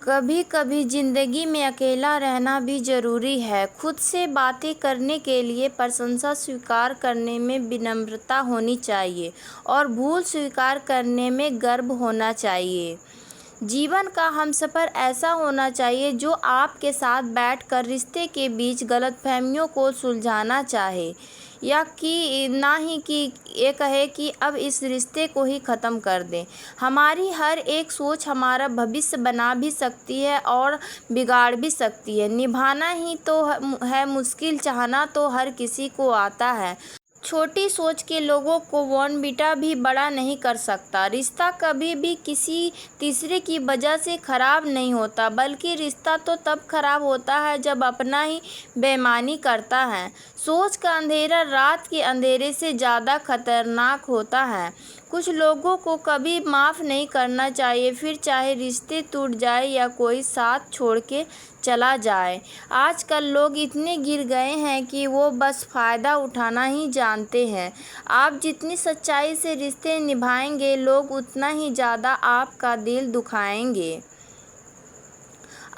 کبھی کبھی زندگی میں اکیلا رہنا بھی ضروری ہے۔ خود سے باتیں کرنے کے لیے پرشنسا سویکار کرنے میں ونمرتا ہونی چاہیے اور بھول سویکار کرنے میں گرو ہونا چاہیے۔ جیون کا ہمسفر ایسا ہونا چاہیے جو آپ کے ساتھ بیٹھ کر رشتے کے بیچ غلط فہمیوں کو سلجھانا چاہے، نہ ہی کہ یہ کہے کہ اب اس رشتے کو ہی ختم کر دیں۔ ہماری ہر ایک سوچ ہمارا بھوشیہ بنا بھی سکتی ہے اور بگاڑ بھی سکتی ہے۔ نبھانا ہی تو ہے مشکل، چاہنا تو ہر کسی کو آتا ہے۔ چھوٹی سوچ کے لوگوں کو بورن ویٹا بھی بڑا نہیں کر سکتا۔ رشتہ کبھی بھی کسی تیسرے کی وجہ سے خراب نہیں ہوتا، بلکہ رشتہ تو تب خراب ہوتا ہے جب اپنا ہی بے ایمانی کرتا ہے۔ سوچ کا اندھیرا رات کے اندھیرے سے زیادہ خطرناک ہوتا ہے۔ کچھ لوگوں کو کبھی معاف نہیں کرنا چاہیے، پھر چاہے رشتے ٹوٹ جائیں یا کوئی ساتھ چھوڑ کے چلا جائے۔ آج کل لوگ اتنے گر گئے ہیں کہ وہ بس فائدہ اٹھانا ہی جانتے ہیں۔ آپ جتنی سچائی سے رشتے نبھائیں گے، لوگ اتنا ہی زیادہ آپ کا دل دکھائیں گے۔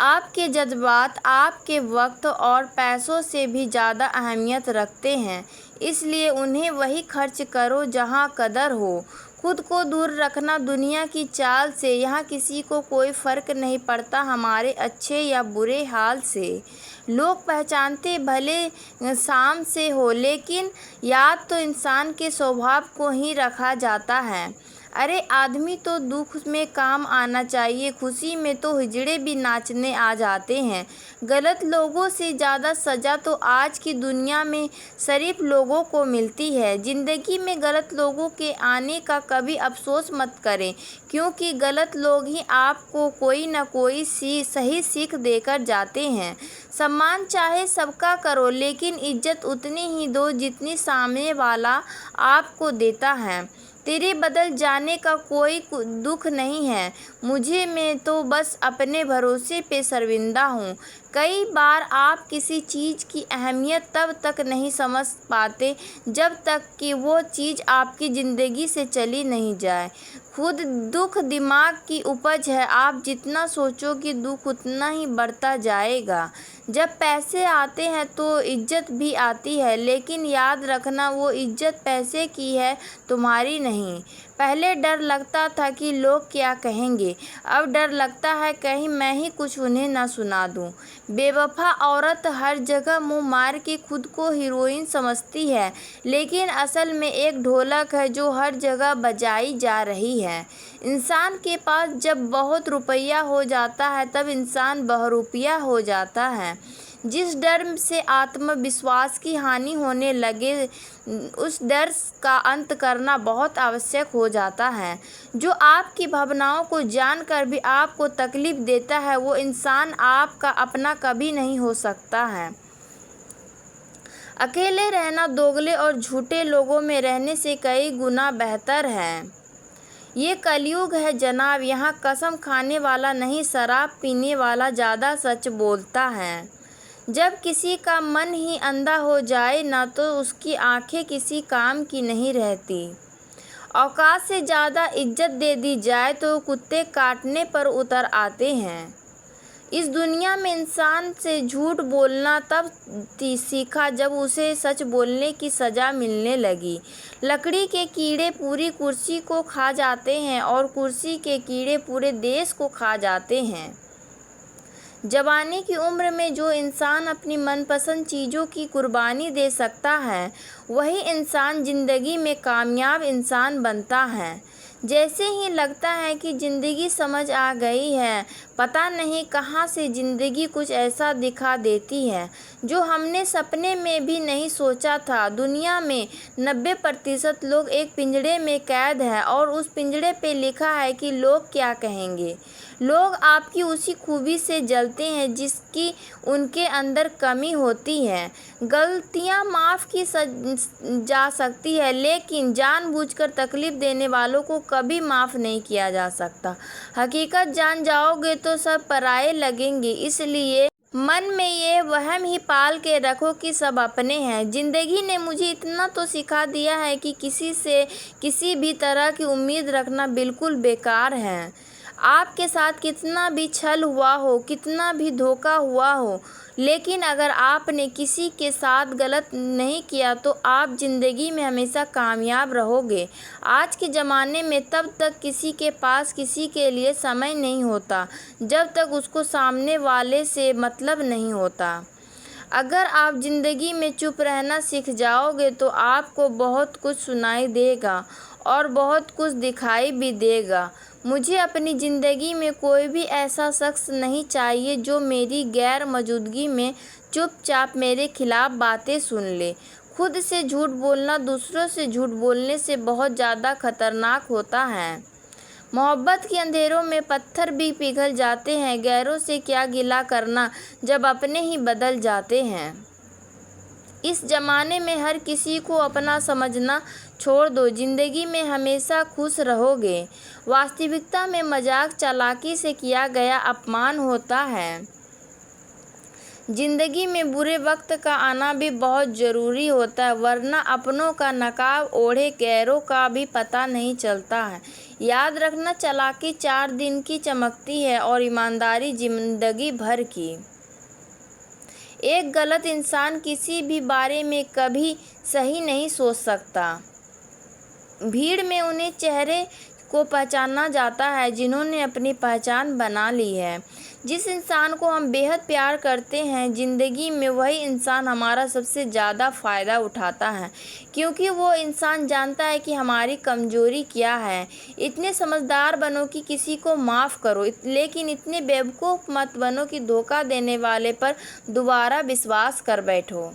آپ کے جذبات آپ کے وقت اور پیسوں سے بھی زیادہ اہمیت رکھتے ہیں، اس لیے انہیں وہیں خرچ کرو جہاں قدر ہو۔ خود کو دور رکھنا دنیا کی چال سے، یہاں کسی کو کوئی فرق نہیں پڑتا ہمارے اچھے یا برے حال سے۔ لوگ پہچانتے بھلے شام سے ہو، لیکن یاد تو انسان کے سوبھاؤ کو ہی رکھا جاتا ہے۔ ارے آدمی تو دکھ میں کام آنا چاہیے، خوشی میں تو ہجڑے بھی ناچنے آ جاتے ہیں۔ غلط لوگوں سے زیادہ سزا تو آج کی دنیا میں شریف لوگوں کو ملتی ہے۔ زندگی میں غلط لوگوں کے آنے کا کبھی افسوس مت کریں، کیونکہ غلط لوگ ہی آپ کو کوئی نہ کوئی صحیح سیکھ دے کر جاتے ہیں۔ سمان چاہے سب کا کرو، لیکن عزت اتنی ہی دو جتنی سامنے والا آپ کو دیتا ہے۔ تیرے بدل جانے کا کوئی دکھ نہیں ہے مجھے، میں تو بس اپنے بھروسے پہ شرمندہ ہوں۔ کئی بار آپ کسی چیز کی اہمیت تب تک نہیں سمجھ پاتے جب تک کہ وہ چیز آپ کی زندگی سے چلی نہیں جائے۔ خود دکھ دماغ کی اپج ہے، آپ جتنا سوچو گے دکھ اتنا ہی بڑھتا جائے گا۔ جب پیسے آتے ہیں تو عزت بھی آتی ہے، لیکن یاد رکھنا وہ عزت پیسے کی ہے، تمہاری نہیں۔ پہلے ڈر لگتا تھا کہ لوگ کیا کہیں گے، اب ڈر لگتا ہے کہیں میں ہی کچھ انہیں نہ سنا دوں۔ بے وفا عورت ہر جگہ منہ مار کے خود کو ہیروئن سمجھتی ہے، لیکن اصل میں ایک ڈھولک ہے جو ہر جگہ بجائی جا رہی ہے۔ انسان کے پاس جب بہت روپیہ ہو جاتا ہے تب انسان بہروپیہ ہو جاتا ہے۔ جس ڈر سے آتم وشواس کی ہانی ہونے لگے، اس ڈر کا انت کرنا بہت آوشک ہو جاتا ہے۔ جو آپ کی بھاوناؤں کو جان کر بھی آپ کو تکلیف دیتا ہے، وہ انسان آپ کا اپنا کبھی نہیں ہو سکتا ہے۔ اکیلے رہنا دوگلے اور جھوٹے لوگوں میں رہنے سے کئی گنا بہتر ہے۔ یہ کلیوگ ہے جناب، یہاں قسم کھانے والا نہیں، شراب پینے والا زیادہ سچ بولتا ہے۔ جب کسی کا من ہی اندھا ہو جائے نا تو اس کی آنکھیں کسی کام کی نہیں رہتی۔ اوقات سے زیادہ عزت دے دی جائے تو کتے کاٹنے پر اتر آتے ہیں۔ اس دنیا میں انسان سے جھوٹ بولنا تب سیکھا جب اسے سچ بولنے کی سزا ملنے لگی۔ لکڑی کے کیڑے پوری کرسی کو کھا جاتے ہیں اور کرسی کے کیڑے پورے دیش کو کھا جاتے ہیں۔ جوانی کی عمر میں جو انسان اپنی من پسند چیزوں کی قربانی دے سکتا ہے، وہی انسان زندگی میں کامیاب انسان بنتا ہے۔ جیسے ہی لگتا ہے کہ زندگی سمجھ آ گئی ہے، پتہ نہیں کہاں سے زندگی کچھ ایسا دکھا دیتی ہے جو ہم نے سپنے میں بھی نہیں سوچا تھا۔ دنیا میں 90% لوگ ایک پنجرے میں قید ہیں اور اس پنجرے پہ لکھا ہے کہ لوگ کیا کہیں گے۔ لوگ آپ کی اسی خوبی سے جلتے ہیں جس کی ان کے اندر کمی ہوتی ہے۔ غلطیاں معاف کی جا سکتی ہیں، لیکن جان بوجھ کر تکلیف دینے والوں کو کبھی معاف نہیں کیا جا سکتا۔ حقیقت جان جاؤ گے تو سب پرائے لگیں گے، اس لیے من میں یہ وہم ہی پال کے رکھو کہ سب اپنے ہیں۔ زندگی نے مجھے اتنا تو سکھا دیا ہے کہ کسی سے کسی بھی طرح کی امید رکھنا بالکل بیکار ہے۔ آپ کے ساتھ کتنا بھی چھل ہوا ہو، کتنا بھی دھوکہ ہوا ہو، لیکن اگر آپ نے کسی کے ساتھ غلط نہیں کیا تو آپ زندگی میں ہمیشہ کامیاب رہو گے۔ آج کے زمانے میں تب تک کسی کے پاس کسی کے لیے سمے نہیں ہوتا جب تک اس کو سامنے والے سے مطلب نہیں ہوتا۔ اگر آپ زندگی میں چپ رہنا سیکھ جاؤ گے تو آپ کو بہت کچھ سنائی دے گا اور بہت کچھ دکھائی بھی دے گا۔ مجھے اپنی زندگی میں کوئی بھی ایسا شخص نہیں چاہیے جو میری غیر موجودگی میں چپ چاپ میرے خلاف باتیں سن لے۔ خود سے جھوٹ بولنا دوسروں سے جھوٹ بولنے سے بہت زیادہ خطرناک ہوتا ہے۔ محبت کے اندھیروں میں پتھر بھی پگھل جاتے ہیں، غیروں سے کیا گلہ کرنا جب اپنے ہی بدل جاتے ہیں۔ اس زمانے میں ہر کسی کو اپنا سمجھنا چھوڑ دو، زندگی میں ہمیشہ خوش رہو گے۔ واستوکتا میں مذاق چالاکی سے کیا گیا اپمان ہوتا ہے۔ زندگی میں برے وقت کا آنا بھی بہت ضروری ہوتا ہے، ورنہ اپنوں کا نقاب اوڑھے غیروں کا بھی پتہ نہیں چلتا ہے۔ یاد رکھنا، چالاکی 4 دن کی چمکتی ہے اور ایمانداری زندگی بھر کی۔ ایک غلط انسان کسی بھی بارے میں کبھی صحیح نہیں سوچ سکتا۔ بھیڑ میں انہیں چہرے کو پہچانا جاتا ہے جنہوں نے اپنی پہچان بنا لی ہے۔ جس انسان کو ہم بے حد پیار کرتے ہیں زندگی میں، وہی انسان ہمارا سب سے زیادہ فائدہ اٹھاتا ہے، کیونکہ وہ انسان جانتا ہے کہ ہماری کمزوری کیا ہے۔ اتنے سمجھدار بنو کہ کسی کو معاف کرو، لیکن اتنے بیوقوف مت بنو کہ دھوکہ دینے والے پر دوبارہ وشواس کر بیٹھو۔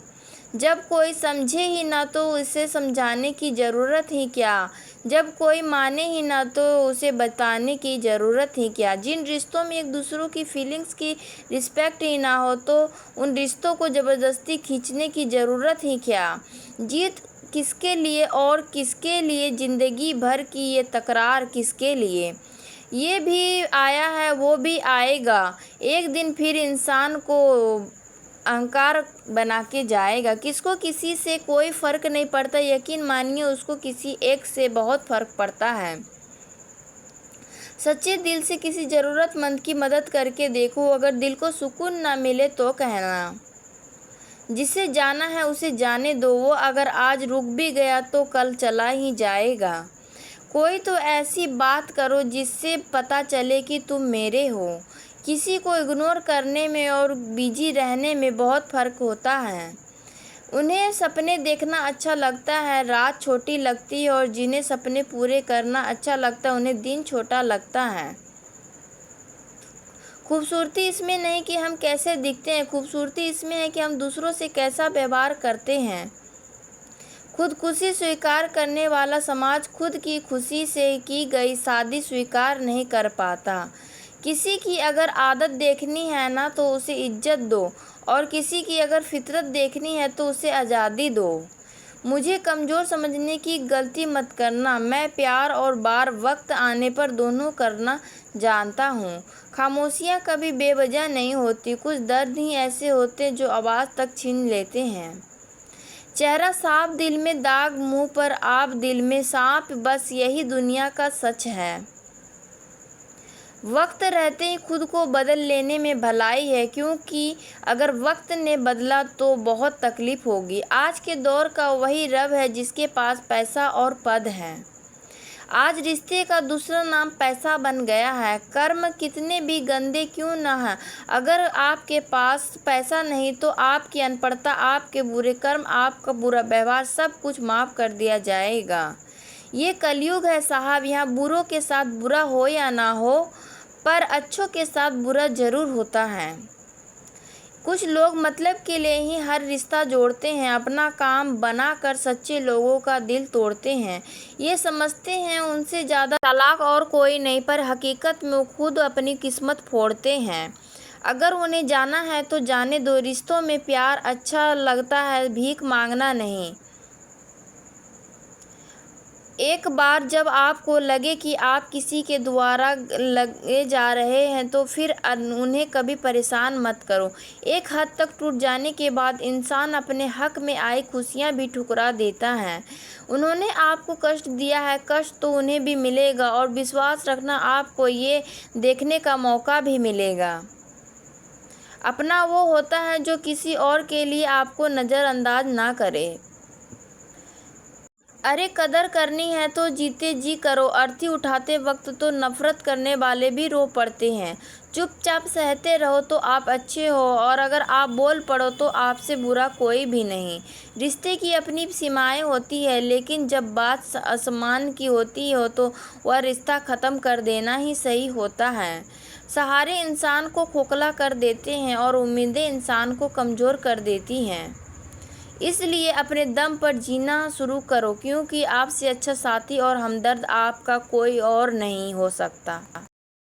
جب کوئی سمجھے ہی نہ تو اسے سمجھانے کی ضرورت ہی کیا، جب کوئی مانے ہی نہ تو اسے بتانے کی ضرورت ہی کیا۔ جن رشتوں میں ایک دوسروں کی فیلنگز کی رسپیکٹ ہی نہ ہو تو ان رشتوں کو زبردستی کھینچنے کی ضرورت ہی کیا۔ جیت کس کے لیے اور کس کے لیے، زندگی بھر کی یہ تکرار کس کے لیے؟ یہ بھی آیا ہے، وہ بھی آئے گا، ایک دن پھر انسان کو اہنکار بنا کے جائے گا۔ کس کو کسی سے کوئی فرق نہیں پڑتا، یقین مانیے اس کو کسی ایک سے بہت فرق پڑتا ہے۔ سچے دل سے کسی ضرورت مند کی مدد کر کے دیکھو، اگر دل کو سکون نہ ملے تو کہنا۔ جسے جانا ہے اسے جانے دو، وہ اگر آج رک بھی گیا تو کل چلا ہی جائے گا۔ کوئی تو ایسی بات کرو جس سے پتہ چلے کہ تم میرے ہو۔ کسی کو اگنور کرنے میں اور بزی رہنے میں بہت فرق ہوتا ہے۔ انہیں سپنے دیکھنا اچھا لگتا ہے، رات چھوٹی لگتی ہے، اور جنہیں سپنے پورے کرنا اچھا لگتا ہے انہیں دن چھوٹا لگتا ہے۔ خوبصورتی اس میں نہیں کہ ہم کیسے دکھتے ہیں، خوبصورتی اس میں ہے کہ ہم دوسروں سے کیسا ویوہار کرتے ہیں۔ خودکشی سویکار کرنے والا سماج خود کی خوشی سے کی گئی شادی سویکار نہیں کر پاتا۔ کسی کی اگر عادت دیکھنی ہے نا تو اسے عزت دو، اور کسی کی اگر فطرت دیکھنی ہے تو اسے آزادی دو۔ مجھے کمزور سمجھنے کی غلطی مت کرنا، میں پیار اور بار وقت آنے پر دونوں کرنا جانتا ہوں۔ خاموشیاں کبھی بے وجہ نہیں ہوتی، کچھ درد ہی ایسے ہوتے ہیں جو آواز تک چھین لیتے ہیں۔ چہرہ صاف دل میں داغ، منہ پر آب دل میں سانپ، بس یہی دنیا کا سچ ہے۔ وقت رہتے ہی خود کو بدل لینے میں بھلائی ہے، کیونکہ اگر وقت نے بدلا تو بہت تکلیف ہوگی۔ آج کے دور کا وہی رب ہے جس کے پاس پیسہ اور پد ہے۔ آج رشتے کا دوسرا نام پیسہ بن گیا ہے۔ کرم کتنے بھی گندے کیوں نہ ہیں، اگر آپ کے پاس پیسہ نہیں تو آپ کی ان پڑھتا، آپ کے برے کرم، آپ کا برا ویوہار، سب کچھ معاف کر دیا جائے گا۔ یہ کلیوگ ہے صاحب، یہاں بروں کے ساتھ برا ہو یا نہ ہو، پر اچھوں کے ساتھ برا ضرور ہوتا ہے۔ کچھ لوگ مطلب کے لیے ہی ہر رشتہ جوڑتے ہیں، اپنا کام بنا کر سچے لوگوں کا دل توڑتے ہیں۔ یہ سمجھتے ہیں ان سے زیادہ چالاک اور کوئی نہیں، پر حقیقت میں وہ خود اپنی قسمت پھوڑتے ہیں۔ اگر انہیں جانا ہے تو جانے دو، رشتوں میں پیار اچھا لگتا ہے، بھیک مانگنا نہیں۔ ایک بار جب آپ کو لگے کہ آپ کسی کے دوارا لگے جا رہے ہیں تو پھر انہیں کبھی پریشان مت کرو۔ ایک حد تک ٹوٹ جانے کے بعد انسان اپنے حق میں آئی خوشیاں بھی ٹھکرا دیتا ہے۔ انہوں نے آپ کو کشٹ دیا ہے، کشٹ تو انہیں بھی ملے گا، اور وشواس رکھنا آپ کو یہ دیکھنے کا موقع بھی ملے گا۔ اپنا وہ ہوتا ہے جو کسی اور کے لیے آپ کو نظر انداز نہ کرے۔ ارے قدر کرنی ہے تو جیتے جی کرو۔ ارتھی اٹھاتے وقت تو نفرت کرنے والے بھی رو پڑتے ہیں۔ چپ چاپ سہتے رہو تو آپ اچھے ہو، اور اگر آپ بول پڑو تو آپ سے برا کوئی بھی نہیں۔ رشتے کی اپنی سیمائیں ہوتی ہیں، لیکن جب بات آسمان کی ہوتی ہو تو وہ رشتہ ختم کر دینا ہی صحیح ہوتا ہے۔ سہارے انسان کو کھوکھلا کر دیتے ہیں اور امیدیں انسان کو کمزور کر دیتی ہیں۔ اس لیے اپنے دم پر جینا شروع کرو، کیونکہ آپ سے اچھا ساتھی اور ہمدرد آپ کا کوئی اور نہیں ہو سکتا۔